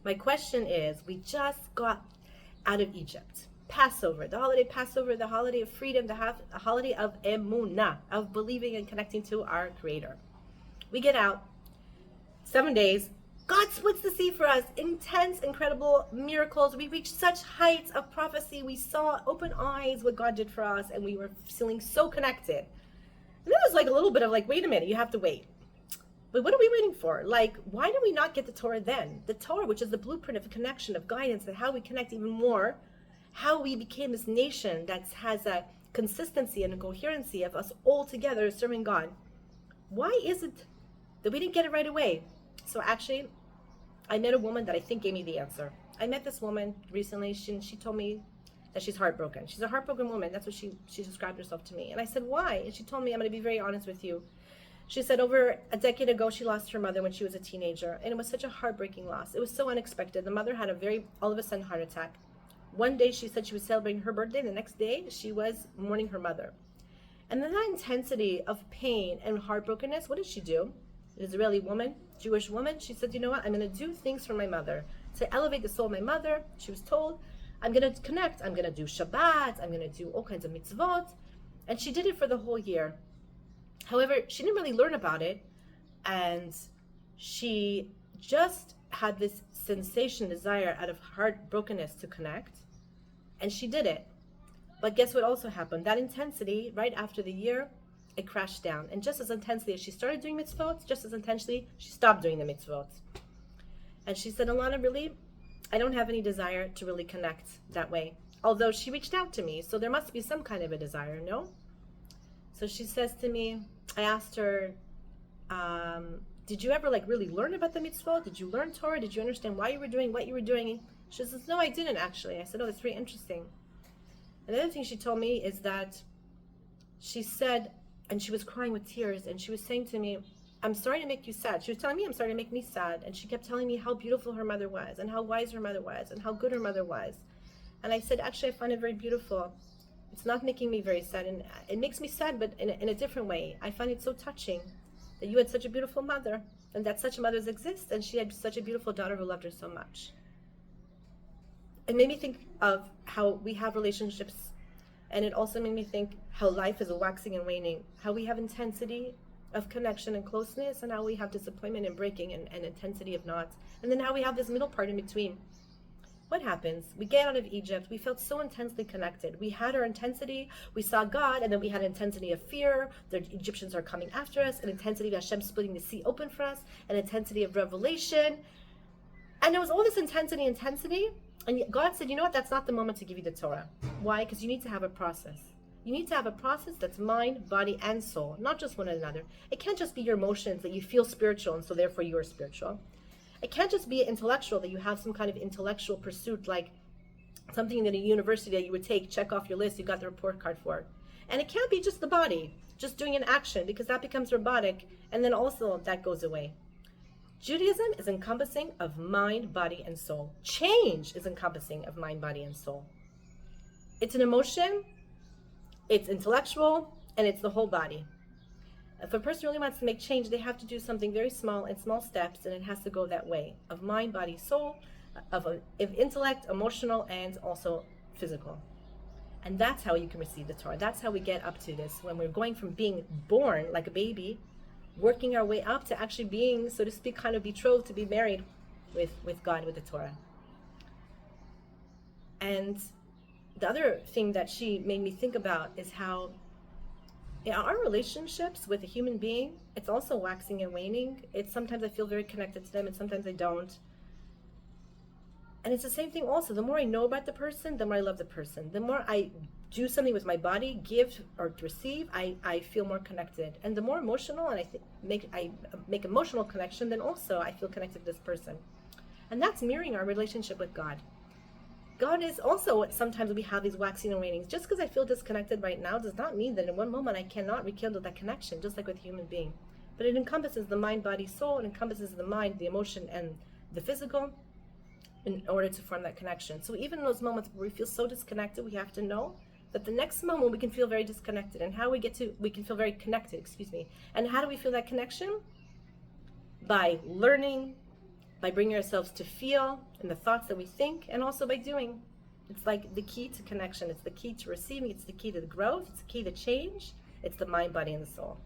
My question is, we just got out of Egypt. Passover, the holiday of freedom, the holiday of emunah, of believing and connecting to our Creator. We get out, 7 days, God splits the sea for us. Intense, incredible miracles. We reached such heights of prophecy. We saw open eyes what God did for us, and we were feeling so connected. And there was like a little bit of like, wait a minute, you have to wait. But what are we waiting for? Like, why did we not get the Torah then? The Torah, which is the blueprint of connection, of guidance, and how we connect even more, how we became this nation that has a consistency and a coherency of us all together serving God. Why is it that we didn't get it right away? So actually, I met a woman that I think gave me the answer. I met this woman recently. She told me that she's heartbroken. She's a heartbroken woman. That's what she described herself to me. And I said, why? And she told me, I'm going to be very honest with you. She said over a decade ago, she lost her mother when she was a teenager. And it was such a heartbreaking loss. It was so unexpected. The mother had all of a sudden, heart attack. One day she said she was celebrating her birthday. The next day she was mourning her mother. And then that intensity of pain and heartbrokenness, what did she do? An Israeli woman, Jewish woman, she said, you know what, I'm going to do things for my mother to elevate the soul of my mother. She was told, I'm going to connect, I'm going to do Shabbat, I'm going to do all kinds of mitzvot. And she did it for the whole year. However, she didn't really learn about it, and she just had this sensation, desire out of heartbrokenness to connect, and she did it. But guess what also happened? That intensity, right after the year, it crashed down. And just as intensely as she started doing mitzvot, just as intensely, she stopped doing the mitzvot. And she said, Alana, really, I don't have any desire to really connect that way. Although she reached out to me, so there must be some kind of a desire, no? So she says to me, I asked her, did you ever really learn about the mitzvot? Did you learn Torah? Did you understand why you were doing what you were doing? She says, no, I didn't actually. I said, oh, that's very interesting. Another thing she told me is that she said, and she was crying with tears, and she was saying to me, I'm sorry to make you sad. She was telling me, I'm sorry to make me sad. And she kept telling me how beautiful her mother was, and how wise her mother was, and how good her mother was. And I said, actually, I find it very beautiful. It's not making me very sad, and it makes me sad, but in a different way. I find it so touching that you had such a beautiful mother, and that such mothers exist, and she had such a beautiful daughter who loved her so much. It made me think of how we have relationships, and it also made me think how life is a waxing and waning, how we have intensity of connection and closeness, and how we have disappointment and breaking and intensity of not, and then how we have this middle part in between. What happens? We get out of Egypt, we felt so intensely connected. We had our intensity, we saw God, and then we had intensity of fear. The Egyptians are coming after us, an intensity of Hashem splitting the sea open for us, an intensity of revelation. And there was all this intensity, and God said, you know what, that's not the moment to give you the Torah. Why? Because you need to have a process. You need to have a process that's mind, body, and soul, not just one another. It can't just be your emotions that you feel spiritual, and so therefore you are spiritual. It can't just be intellectual, that you have some kind of intellectual pursuit, like something in a university that you would take, check off your list, you got the report card for. And it can't be just the body, just doing an action, because that becomes robotic, and then also that goes away. Judaism is encompassing of mind, body, and soul. Change is encompassing of mind, body, and soul. It's an emotion, it's intellectual, and it's the whole body. If a person really wants to make change, they have to do something very small in small steps, and it has to go that way of mind, body, soul, of intellect, emotional, and also physical. And that's how you can receive the Torah. That's how we get up to this, when we're going from being born like a baby, working our way up to actually being, so to speak, kind of betrothed to be married with God, with the Torah. And the other thing that she made me think about is how our relationships with a human being, it's also waxing and waning. It's sometimes I feel very connected to them, and sometimes I don't. And it's the same thing also. The more I know about the person, the more I love the person. The more I do something with my body, give or receive, I feel more connected. And the more emotional, and I make emotional connection, then also I feel connected to this person. And that's mirroring our relationship with God. God is also, sometimes we have these waxing and wanings. Just because I feel disconnected right now does not mean that in one moment I cannot rekindle that connection, just like with a human being. But it encompasses the mind, body, soul. It encompasses the mind, the emotion, and the physical in order to form that connection. So even in those moments where we feel so disconnected, we have to know that the next moment we can feel very disconnected. And how we can feel very connected, And how do we feel that connection? By learning, by bringing ourselves to feel and the thoughts that we think, and also by doing. It's like the key to connection. It's the key to receiving. It's the key to the growth. It's the key to change. It's the mind, body, and the soul.